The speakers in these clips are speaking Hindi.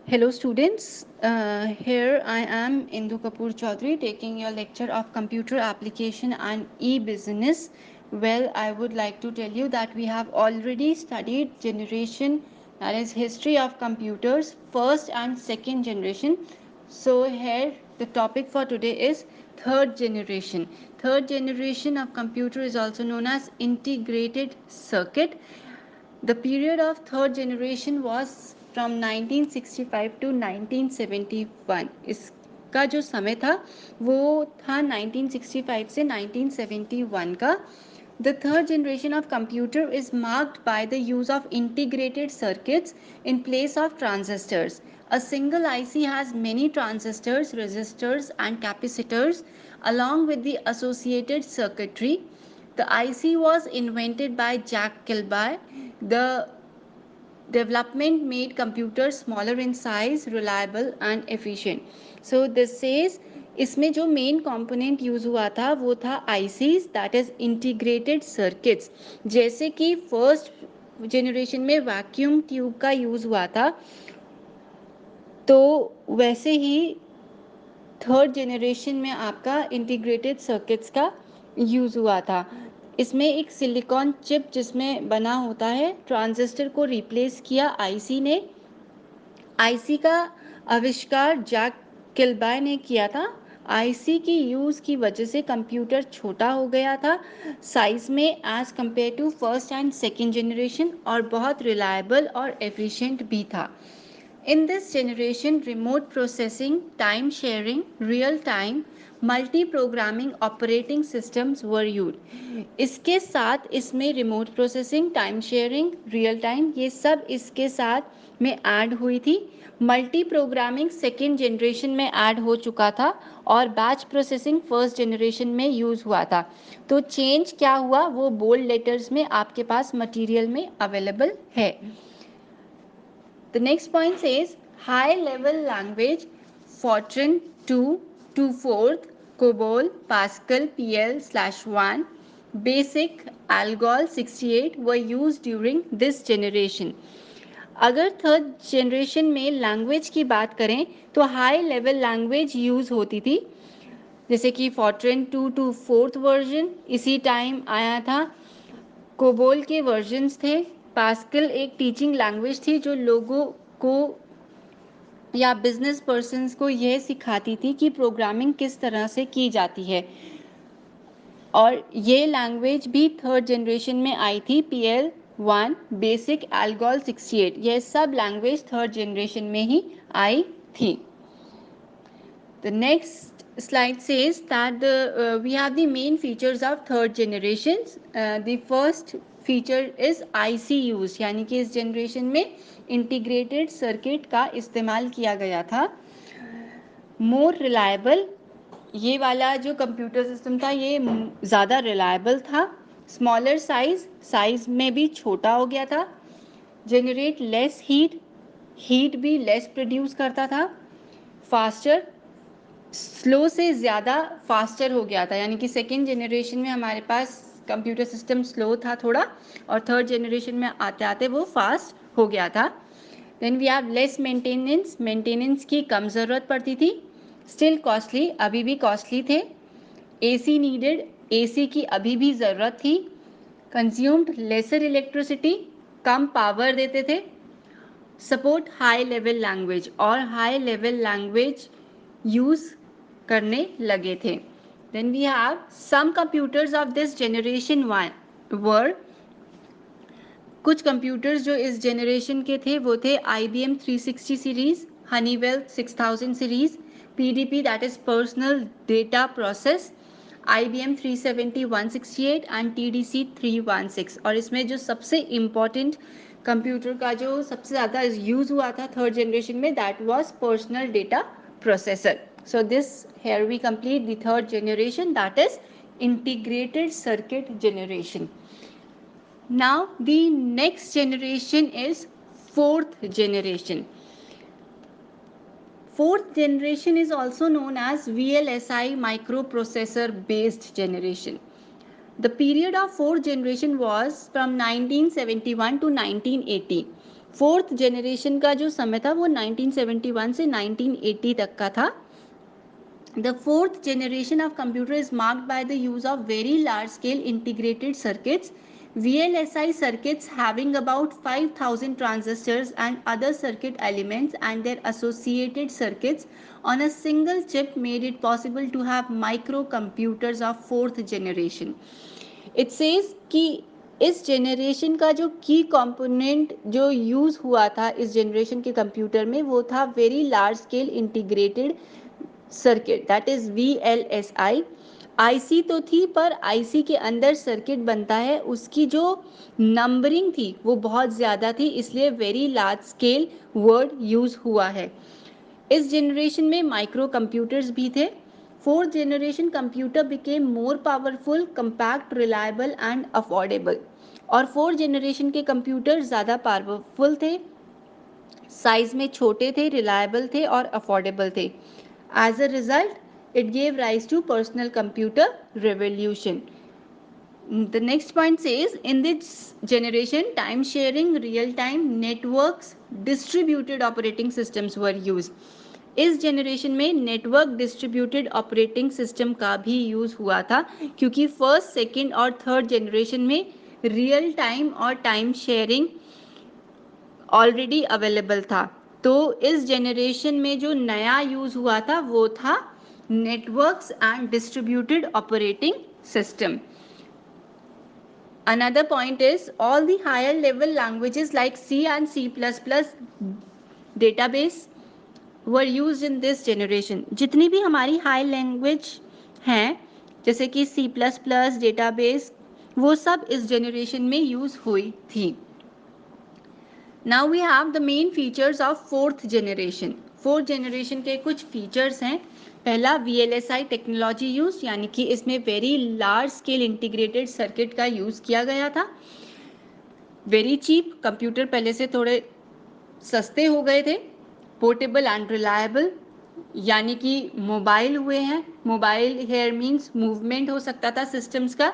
Hello students, here I am Indu Kapoor Chaudhary taking your lecture of computer application and e-business. Well, I would like to tell you that we have already studied generation, that is history of computers, first and second generation. So here the topic for today is third generation. Third generation of computer is also known as integrated circuit. The period of third generation was from 1965 to 1971. इसका जो समय था वो था 1965 से 1971 का. The third generation of computer is marked by the use of integrated circuits in place of transistors. A single IC has many transistors, resistors, and capacitors along with the associated circuitry. The IC was invented by Jack Kilby. The development made computers smaller in size, reliable and efficient. So this says इसमें जो मेन कंपोनेंट यूज़ हुआ था वो था ICs that is integrated circuits. जैसे कि फर्स्ट जनरेशन में वैक्यूम ट्यूब का यूज़ हुआ था, तो वैसे ही थर्ड जनरेशन में आपका इंटीग्रेटेड सर्किट्स का यूज़ हुआ था. इसमें एक सिलिकॉन चिप जिसमें बना होता है, ट्रांजिस्टर को रिप्लेस किया आईसी ने. आईसी का आविष्कार जैक किल्बाय ने किया था. आईसी की यूज़ की वजह से कंप्यूटर छोटा हो गया था साइज में as compared to first and second generation, और बहुत रिलायबल और एफिशिएंट भी था. In this generation, remote processing, time sharing, real time, multi-programming operating systems were used. इसके साथ इसमें remote processing, time sharing, real time, ये सब इसके साथ में ऐड हुई थी. मल्टी प्रोग्रामिंग सेकेंड जनरेशन में ऐड हो चुका था और बैच प्रोसेसिंग फर्स्ट जनरेशन में यूज़ हुआ था. तो चेंज क्या हुआ वो बोल्ड लेटर्स में आपके पास मटेरियल में अवेलेबल है. The next point says high level language Fortran 2 to 4th, COBOL, Pascal PL/1, Basic, Algol 68 were used during this generation. अगर थर्ड जनरेशन में लैंग्वेज की बात करें तो हाई लेवल लैंग्वेज यूज़ होती थी, जैसे कि फॉर्ट्रेन 2 टू 4th वर्जन इसी टाइम आया था. कोबोल के वर्जन्स थे. पास्कल एक टीचिंग लैंग्वेज थी जो लोगों को या बिजनेस पर्सन्स को यह सिखाती थी कि प्रोग्रामिंग किस तरह से की जाती है, और ये लैंग्वेज भी थर्ड जनरेशन में आई थी. PL1, बेसिक, एल्गोल 68, यह सब लैंग्वेज थर्ड जनरेशन में ही आई थी. The next slide says that we have the main features of third generations. The first feature is IC use, यानी कि इस जनरेशन में इंटीग्रेटेड सर्किट का इस्तेमाल किया गया था. मोर रिलायबल, ये वाला जो कंप्यूटर सिस्टम था ये ज़्यादा रिलायबल था. स्मॉलर साइज में भी छोटा हो गया था. जनरेट लेस हीट भी लेस प्रोड्यूस करता था. फास्टर, स्लो से ज़्यादा फास्टर हो गया था, यानी कि सेकेंड जनरेशन में हमारे पास कंप्यूटर सिस्टम स्लो था थोड़ा, और थर्ड जनरेशन में आते आते वो फास्ट हो गया था. Then we have less maintenance की कम ज़रूरत पड़ती थी. स्टिल कॉस्टली, अभी भी कॉस्टली थे. एसी नीडेड, एसी की अभी भी ज़रूरत थी. कंज्यूम्ड लेसर इलेक्ट्रिसिटी, कम पावर देते थे. सपोर्ट हाई लेवल लैंग्वेज, और हाई लेवल लैंग्वेज यूज़ करने लगे थे. Then we have some computers of this generation were, कुछ कंप्यूटर्स जो इस जनरेशन के थे वो थे IBM 360 series, Honeywell 6000 series, PDP that is personal data process, IBM 370 168 and TDC 316. और इसमें जो सबसे इम्पॉर्टेंट कंप्यूटर का जो सबसे ज़्यादा यूज़ हुआ था थर्ड जनरेशन में, that was personal data processor. So this here we complete the third generation, that is integrated circuit generation. Now the next generation is fourth generation. Fourth generation is also known as VLSI microprocessor based generation. The period of fourth generation was from 1971 to 1980. Fourth generation का जो समय था वो 1971 से 1980 तक का था. The fourth generation of computer is marked by the use of very large scale integrated circuits, VLSI circuits having about 5,000 transistors and other circuit elements and their associated circuits on a single chip made it possible to have microcomputers of fourth generation. It says कि इस जनरेशन का जो की कंपोनेंट जो यूज़ हुआ था इस जनरेशन के कंप्यूटर में वो था very large scale integrated circuit, that is VLSI. IC तो थी पर आईसी के अंदर सर्किट बनता है, उसकी जो नंबरिंग थी वो बहुत ज़्यादा थी, इसलिए very large scale word use हुआ है. इस जनरेशन में माइक्रो कंप्यूटर्स भी थे. Fourth generation computer became more powerful, compact, reliable and affordable. और फोर्थ जनरेशन के कंप्यूटर ज़्यादा पावरफुल थे, साइज में छोटे थे, रिलायबल थे और अफोर्डेबल थे. As a result, it gave rise to personal computer revolution. The next point says, in this generation, time sharing, real time networks, distributed operating systems were used. इस जनरेशन में नेटवर्क डिस्ट्रीब्यूटेड ऑपरेटिंग सिस्टम का भी यूज़ हुआ था, क्योंकि फर्स्ट, सेकेंड और थर्ड जनरेशन में रियल टाइम और टाइम शेयरिंग ऑलरेडी अवेलेबल था. तो इस जनरेशन में जो नया यूज़ हुआ था वो था networks and distributed operating system. Another point is all the higher level languages like C and C++ database were used in this generation. जितनी भी हमारी हाई लैंग्वेज हैं जैसे कि C++, डेटाबेस, वो सब इस जनरेशन में यूज़ हुई थी. Now we have the main features of fourth generation. Fourth generation के कुछ फीचर्स हैं. पहला, VLSI टेक्नोलॉजी यूज, यानी कि इसमें very large scale integrated circuit का यूज़ किया गया था. वेरी चीप, कंप्यूटर पहले से थोड़े सस्ते हो गए थे. पोर्टेबल एंड रिलायबल, यानी कि मोबाइल हुए हैं. मोबाइल हेयर मीन्स मूवमेंट हो सकता था सिस्टम्स का,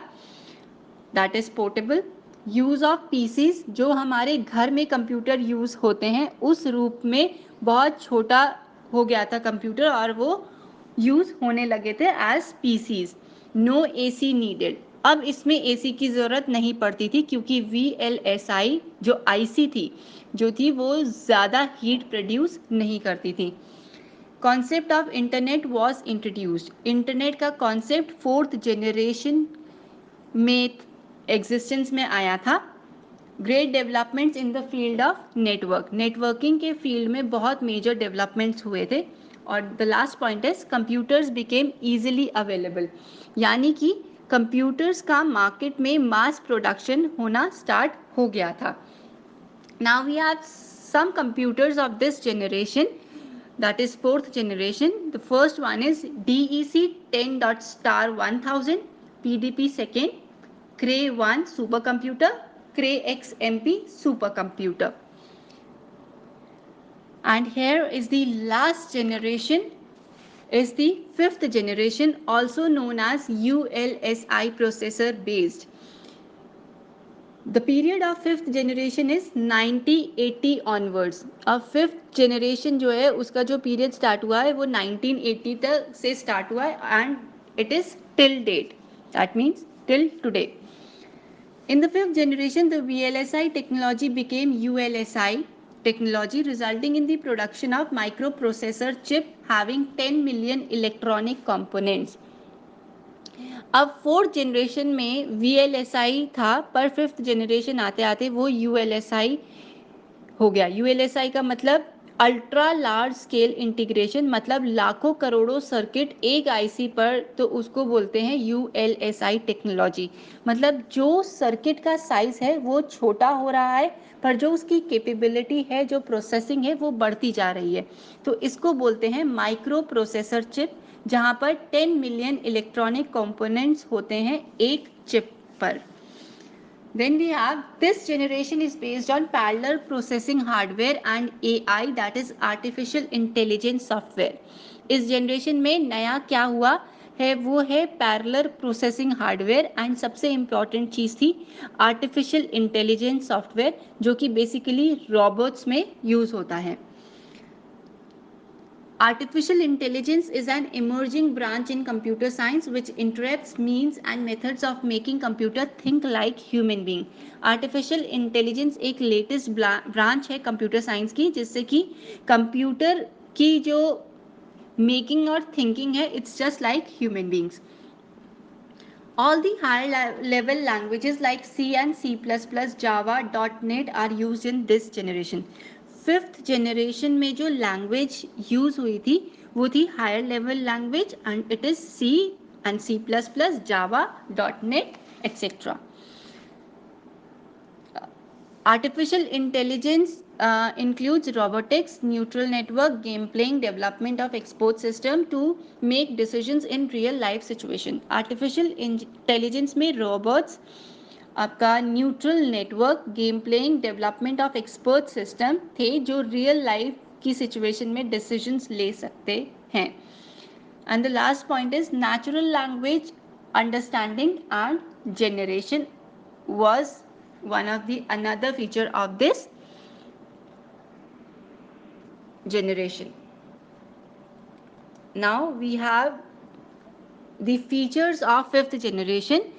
that is portable. Use of PCs, जो हमारे घर में कंप्यूटर यूज़ होते हैं उस रूप में बहुत छोटा हो गया था कंप्यूटर और वो यूज़ होने लगे थे as PCs. No AC needed, अब इसमें एसी की ज़रूरत नहीं पड़ती थी क्योंकि VLSI जो आईसी थी जो थी वो ज़्यादा हीट प्रोड्यूस नहीं करती थी. Concept of internet was introduced, internet का कॉन्सेप्ट फोर्थ जनरेशन में एग्जिस्टेंस में आया था. Great developments in the field of network, networking के फील्ड में बहुत मेजर डेवलपमेंट्स हुए थे. और the last point is computers became easily available, यानी कि कंप्यूटर्स का मार्केट में मास प्रोडक्शन होना स्टार्ट हो गया था. Now we have some computers of this generation, that is fourth generation. The first one is DEC 10.*1000, PDP second, Cray 1 supercomputer, Cray XMP supercomputer. And here is the last generation, is the fifth generation, also known as ULSI processor based. The period of fifth generation is 1980 onwards. अब फिफ्थ जनरेशन जो है उसका जो पीरियड स्टार्ट हुआ है वो 1980 तक से स्टार्ट हुआ है and it is till date, that means till today. In the fifth generation, the VLSI technology became ULSI technology, resulting in the production of microprocessor chip having 10 million electronic components. अब फोर्थ जनरेशन में VLSI था पर फिफ्थ जनरेशन आते आते वो ULSI हो गया. ULSI का मतलब अल्ट्रा लार्ज स्केल इंटीग्रेशन, मतलब लाखों करोड़ों सर्किट एक आईसी पर, तो उसको बोलते हैं ULSI टेक्नोलॉजी. मतलब जो सर्किट का साइज है वो छोटा हो रहा है पर जो उसकी कैपेबिलिटी है, जो प्रोसेसिंग है वो बढ़ती जा रही है, तो इसको बोलते हैं माइक्रो प्रोसेसर चिप, जहाँ पर 10 मिलियन इलेक्ट्रॉनिक कंपोनेंट्स होते हैं एक चिप पर. Then we have this generation is based on parallel processing hardware and AI, that is artificial intelligence software. इस जनरेशन में नया क्या हुआ है वो है पैरेलल प्रोसेसिंग हार्डवेयर, एंड सबसे इम्पॉर्टेंट चीज़ थी आर्टिफिशियल इंटेलिजेंस सॉफ्टवेयर, जो कि बेसिकली रोबोट्स में यूज़ होता है. Artificial intelligence is an emerging branch in computer science which interprets means and methods of making computer think like human being. Artificial intelligence एक लेटेस्ट ब्रांच है कंप्यूटर साइंस की, जिससे कि कंप्यूटर की जो मेकिंग और थिंकिंग है it's just like human beings. All the higher level languages like C and C++, Java, .NET are used in this generation. Fifth generation में जो लैंग्वेज यूज हुई थी वो थी higher level language, and it is C and C++, Java, .NET, etc. Artificial intelligence includes robotics, neural network, game playing, development of export system to make decisions in real life situation. Artificial intelligence में robots, आपका neutral network, game playing, development of expert system थे जो रियल लाइफ की सिचुएशन में डिसीजंस ले सकते हैं. And the last point is natural language understanding and generation was one of the another feature of this generation. Now we have the features of fifth generation.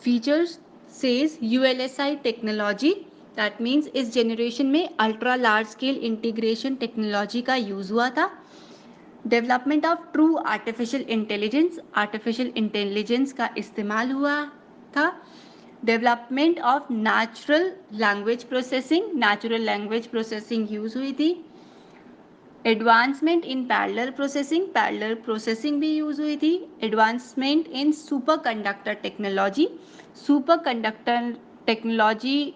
Features says ULSI technology, that means इस generation में ultra large scale integration technology का use हुआ था. Development of true artificial intelligence का इस्तेमाल हुआ था. Development of natural language processing use हुई थी. एडवांसमेंट इन पैरेलल प्रोसेसिंग भी यूज हुई थी. Advancement in super conductor technology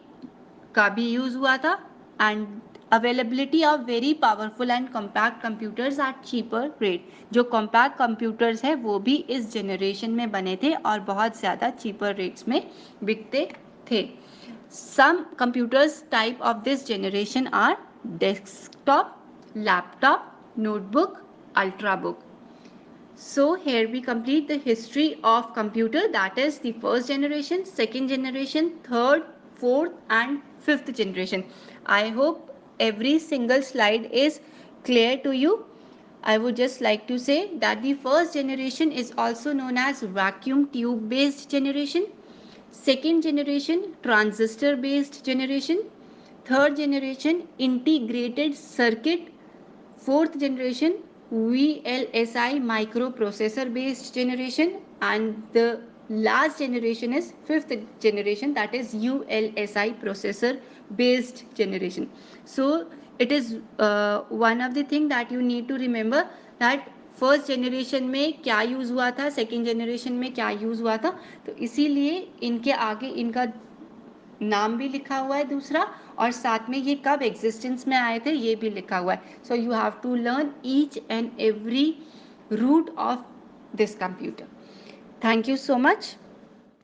का भी यूज हुआ था. And availability of very powerful and compact computers eight cheaper rate. जो कॉम्पैक्ट कंप्यूटर्स है वो भी इस जनरेशन में बने थे और बहुत ज़्यादा चीपर रेट्स में बिकते थे. Some computers type of this generation are desktop, laptop, notebook, ultrabook. So here we complete the history of computer, that is the first generation, second generation, third, fourth and fifth generation. I hope every single slide is clear to you. I would just like to say that the first generation is also known as vacuum tube based generation. Second generation, transistor based generation. Third generation, integrated circuit. Fourth generation, VLSI microprocessor based generation, and the last generation is fifth generation, that is ULSI processor based generation. So it is one of the thing that you need to remember that first generation में क्या यूज़ हुआ था, सेकेंड जनरेशन में क्या यूज़ हुआ था. तो इसीलिए इनके आगे इनका नाम भी लिखा हुआ है दूसरा, और साथ में ये कब एग्जिस्टेंस में आए थे ये भी लिखा हुआ है. So you have to learn each and every root of this computer. Thank you so much.